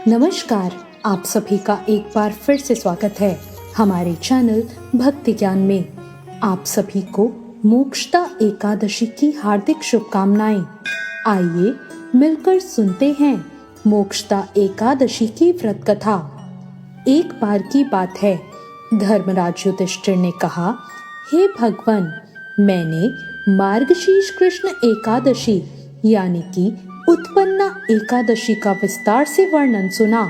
नमस्कार, आप सभी का एक बार फिर से स्वागत है हमारे चैनल भक्ति ज्ञान में। आप सभी को मोक्षदा एकादशी की हार्दिक शुभकामनाएं। आइए मिलकर सुनते हैं मोक्षदा एकादशी की व्रत कथा। एक बार की बात है, धर्मराज युधिष्ठिर ने कहा, हे भगवान, मैंने मार्गशीर्ष कृष्ण एकादशी यानी कि उत्पन्ना एकादशी का विस्तार से वर्णन सुना।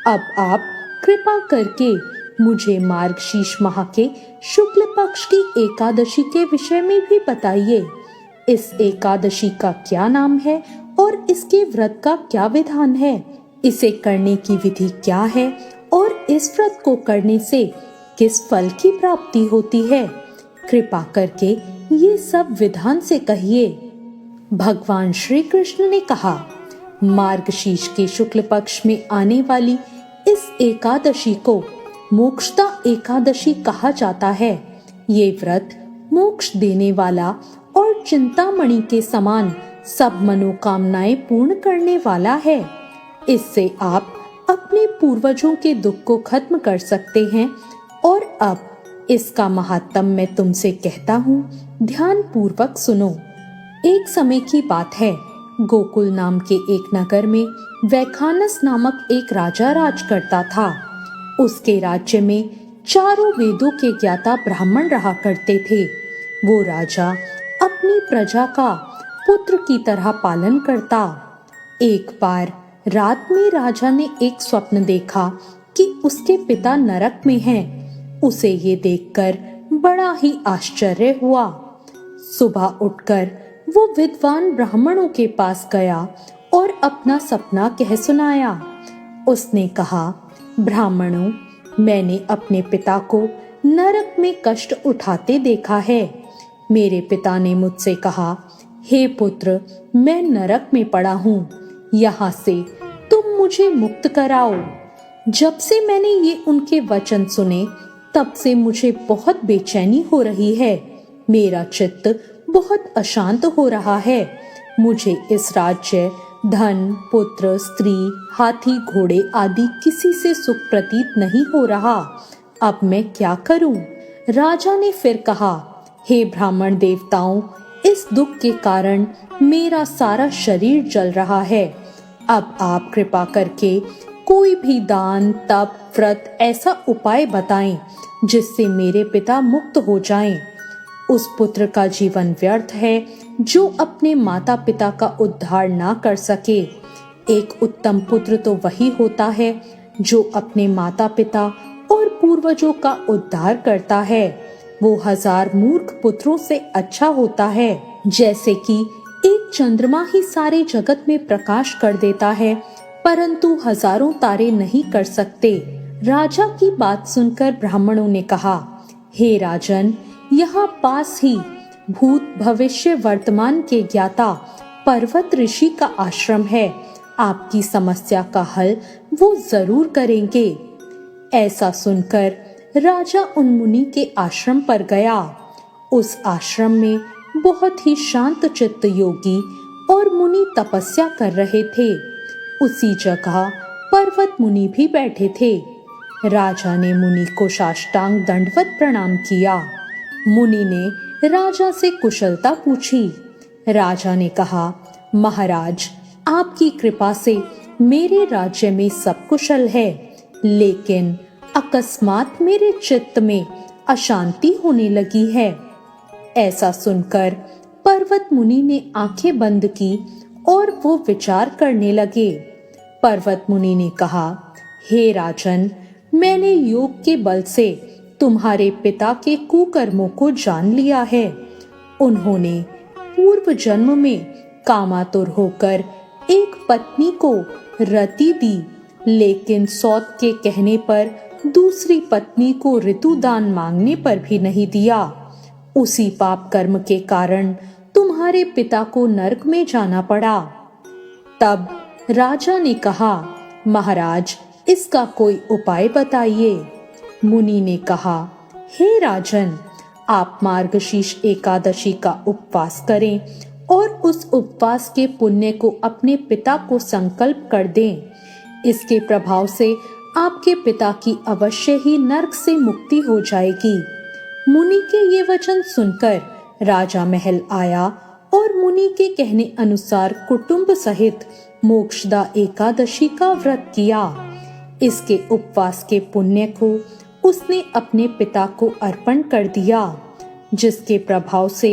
अब आप कृपा करके मुझे मार्गशीर्ष माह के शुक्ल पक्ष की एकादशी के विषय में भी बताइए। इस एकादशी का क्या नाम है और इसके व्रत का क्या विधान है? इसे करने की विधि क्या है और इस व्रत को करने से किस फल की प्राप्ति होती है? कृपा करके ये सब विधान से कहिए। भगवान श्री कृष्ण ने कहा, मार्गशीर्ष के शुक्ल पक्ष में आने वाली इस एकादशी को मोक्षदा एकादशी कहा जाता है। ये व्रत मोक्ष देने वाला और चिंतामणि के समान सब मनोकामनाएं पूर्ण करने वाला है। इससे आप अपने पूर्वजों के दुख को खत्म कर सकते हैं। और अब इसका महात्म मैं तुमसे कहता हूँ, ध्यान पूर्वक सुनो। एक समय की बात है, गोकुल नाम के एक नगर में वैखानस नामक एक राजा राज करता था। उसके राज्य में चारों वेदों के ज्ञाता ब्राह्मण रहा करते थे। वो राजा अपनी प्रजा का पुत्र की तरह पालन करता। एक बार रात में राजा ने एक स्वप्न देखा कि उसके पिता नरक में हैं। उसे ये देखकर बड़ा ही आश्चर्य हुआ। सुबह उठकर वो विद्वान ब्राह्मणों के पास गया और अपना सपना कह सुनाया। उसने कहा, ब्राह्मणों, मैंने अपने पिता को नरक में कष्ट उठाते देखा है। मेरे पिता ने मुझसे कहा, हे पुत्र, मैं नरक में पड़ा हूँ, यहाँ से तुम मुझे मुक्त कराओ। जब से मैंने ये उनके वचन सुने, तब से मुझे बहुत बेचैनी हो रही है। मेरा चित्त बहुत अशांत हो रहा है। मुझे इस राज्य, धन, पुत्र, स्त्री, हाथी, घोड़े आदि किसी से सुख प्रतीत नहीं हो रहा। अब मैं क्या करूं? राजा ने फिर कहा, हे ब्राह्मण देवताओं, इस दुख के कारण मेरा सारा शरीर जल रहा है। अब आप कृपा करके कोई भी दान, तप, व्रत ऐसा उपाय बताएं जिससे मेरे पिता मुक्त हो जाएं। उस पुत्र का जीवन व्यर्थ है जो अपने माता पिता का उद्धार ना कर सके। एक उत्तम पुत्र तो वही होता है जो अपने माता पिता और पूर्वजों का उद्धार करता है। वो 1000 मूर्ख पुत्रों से अच्छा होता है। जैसे कि एक चंद्रमा ही सारे जगत में प्रकाश कर देता है, परंतु हजारों तारे नहीं कर सकते। राजा की बात सुनकर ब्राह्मणों ने कहा, हे राजन, यहाँ पास ही भूत, भविष्य, वर्तमान के ज्ञाता पर्वत ऋषि का आश्रम है। आपकी समस्या का हल वो जरूर करेंगे। ऐसा सुनकर राजा उन मुनि के आश्रम पर गया। उस आश्रम में बहुत ही शांत चित्त योगी और मुनि तपस्या कर रहे थे। उसी जगह पर्वत मुनि भी बैठे थे। राजा ने मुनि को साष्टांग दंडवत प्रणाम किया। मुनि ने राजा से कुशलता पूछी। राजा ने कहा, महाराज, आपकी कृपा से मेरे राज्य में सब कुशल है, लेकिन अकस्मात मेरे चित्त में अशांति होने लगी है। ऐसा सुनकर पर्वत मुनि ने आंखें बंद की और वो विचार करने लगे। पर्वत मुनि ने कहा, हे राजन, मैंने योग के बल से तुम्हारे पिता के कुकर्मों को जान लिया है। उन्होंने पूर्व जन्म में कामातुर होकर एक पत्नी को रति दी, लेकिन सौत के कहने पर दूसरी पत्नी को ऋतुदान मांगने पर भी नहीं दिया। उसी पाप कर्म के कारण तुम्हारे पिता को नरक में जाना पड़ा। तब राजा ने कहा, महाराज, इसका कोई उपाय बताइए। मुनि ने कहा, हे राजन, आप मार्गशीर्ष एकादशी का उपवास करें और उस उपवास के पुण्य को अपने पिता को संकल्प कर दें इसके प्रभाव से आपके पिता की अवश्य ही नरक से मुक्ति हो जाएगी। मुनि के ये वचन सुनकर राजा महल आया और मुनि के कहने अनुसार कुटुंब सहित मोक्षदा एकादशी का व्रत किया। इसके उपवास के पुण्य को उसने अपने पिता को अर्पण कर दिया, जिसके प्रभाव से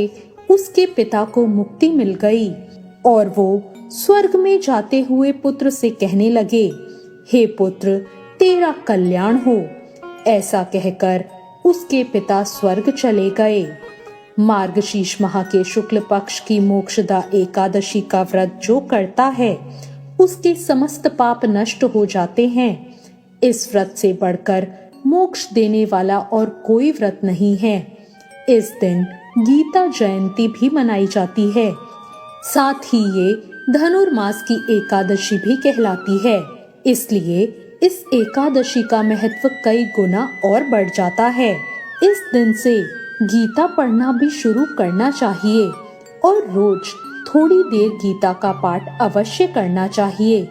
उसके पिता को मुक्ति मिल गई और वो स्वर्ग में जाते हुए पुत्र से कहने लगे, हे पुत्र, तेरा कल्याण हो। ऐसा कहकर उसके पिता स्वर्ग चले गए। मार्गशीर्ष माह के शुक्ल पक्ष की मोक्षदा एकादशी का व्रत जो करता है उसके समस्त पाप नष्ट हो जाते हैं। इस व्रत से बढ़कर मोक्ष देने वाला और कोई व्रत नहीं है। इस दिन गीता जयंती भी मनाई जाती है। साथ ही ये धनुर्मास की एकादशी भी कहलाती है। इसलिए इस एकादशी का महत्व कई गुना और बढ़ जाता है। इस दिन से गीता पढ़ना भी शुरू करना चाहिए और रोज थोड़ी देर गीता का पाठ अवश्य करना चाहिए।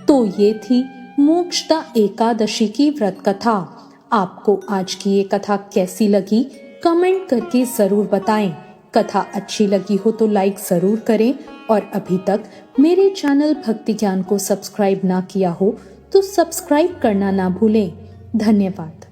तो ये थी मोक्षदा एकादशी की व्रत कथा। आपको आज की ये कथा कैसी लगी कमेंट करके जरूर बताएं। कथा अच्छी लगी हो तो लाइक जरूर करें और अभी तक मेरे चैनल भक्ति ज्ञान को सब्सक्राइब ना किया हो तो सब्सक्राइब करना ना भूलें। धन्यवाद।